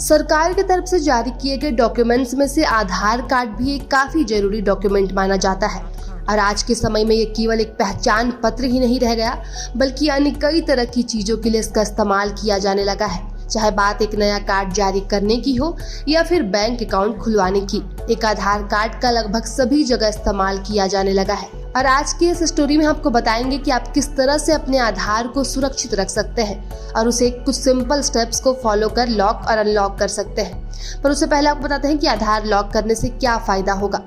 सरकार की तरफ से जारी किए गए डॉक्यूमेंट्स में से आधार कार्ड भी एक काफी जरूरी डॉक्यूमेंट माना जाता है और आज के समय में ये केवल एक पहचान पत्र ही नहीं रह गया, बल्कि अन्य कई तरह की चीजों के लिए इसका इस्तेमाल किया जाने लगा है। चाहे बात एक नया कार्ड जारी करने की हो या फिर बैंक अकाउंट खुलवाने की, एक आधार कार्ड का लगभग सभी जगह इस्तेमाल किया जाने लगा है। और आज की इस स्टोरी में आपको बताएंगे कि आप किस तरह से अपने आधार को सुरक्षित रख सकते हैं और उसे कुछ सिंपल स्टेप्स को फॉलो कर लॉक और अनलॉक कर सकते हैं। पर उससे पहले आपको बताते हैं कि आधार लॉक करने से क्या फायदा होगा।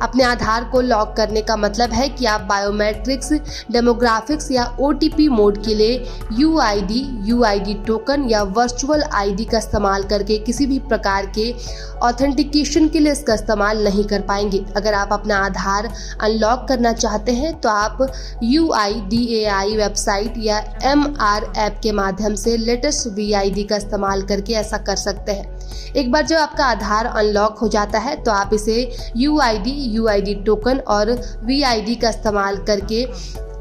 अपने आधार को लॉक करने का मतलब है कि आप बायोमेट्रिक्स, डेमोग्राफिक्स या OTP मोड के लिए UID टोकन या वर्चुअल ID का इस्तेमाल करके किसी भी प्रकार के ऑथेंटिकेशन के लिए इसका इस्तेमाल नहीं कर पाएंगे। अगर आप अपना आधार अनलॉक करना चाहते हैं तो आप UIDAI वेबसाइट या MR ऐप के माध्यम से लेटेस्ट VID का इस्तेमाल करके ऐसा कर सकते हैं। एक बार जब आपका आधार अनलॉक हो जाता है तो आप इसे UID टोकन और VID का इस्तेमाल करके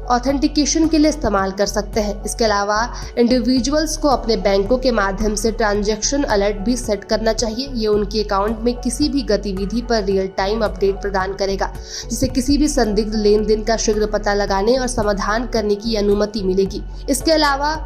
ऑथेंटिकेशन के लिए इस्तेमाल कर सकते हैं। इसके अलावा इंडिविजुअल्स को अपने बैंकों के माध्यम से ट्रांजैक्शन अलर्ट भी सेट करना चाहिए। ये उनके अकाउंट में किसी भी गतिविधि पर रियल टाइम अपडेट प्रदान करेगा, जिससे किसी भी संदिग्ध लेन देन का शीघ्र पता लगाने और समाधान करने की अनुमति मिलेगी। इसके अलावा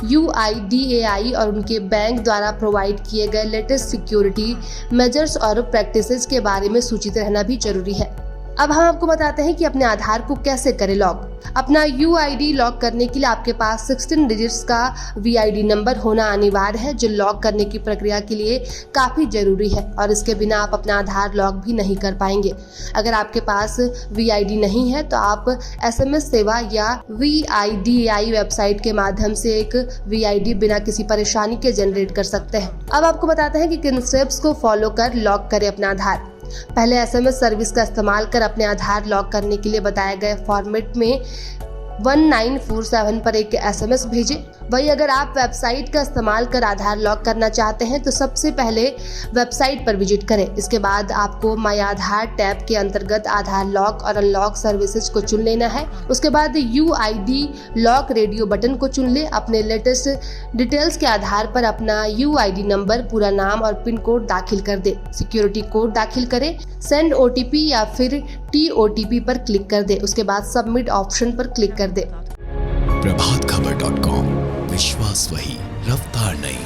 UIDAI और उनके बैंक द्वारा प्रोवाइड किए गए लेटेस्ट सिक्योरिटी मेजर्स और प्रैक्टिसेस के बारे में सूचित रहना भी जरूरी है। अब हम आपको बताते हैं कि अपने आधार को कैसे करें लॉक। अपना UID लॉक करने के लिए आपके पास 16 डिजिट्स का VID नंबर होना अनिवार्य है, जो लॉक करने की प्रक्रिया के लिए काफी जरूरी है और इसके बिना आप अपना आधार लॉक भी नहीं कर पाएंगे। अगर आपके पास VID नहीं है तो आप SMS सेवा या VIDAI वेबसाइट के माध्यम से एक VID बिना किसी परेशानी के जनरेट कर सकते हैं। अब आपको बताते हैं कि किन स्टेप्स को फॉलो कर लॉक करें अपना आधार। पहले SMS सर्विस का इस्तेमाल कर अपने आधार लॉक करने के लिए बताए गए फॉर्मेट में 1947 पर एक SMS भेजें। वही अगर आप वेबसाइट का इस्तेमाल कर आधार लॉक करना चाहते हैं तो सबसे पहले वेबसाइट पर विजिट करें। इसके बाद आपको माय आधार टैब के अंतर्गत आधार लॉक और अनलॉक सर्विसेज को चुन लेना है। उसके बाद UID लॉक रेडियो बटन को चुन ले। अपने लेटेस्ट डिटेल्स के आधार पर अपना UID नंबर, पूरा नाम और पिन कोड दाखिल कर दे। सिक्योरिटी कोड दाखिल करें, सेंड OTP या फिर TOTP पर क्लिक कर दे। उसके बाद सबमिट ऑप्शन पर क्लिक कर दे। प्रभातखबर.com, विश्वास वही, रफ्तार नहीं।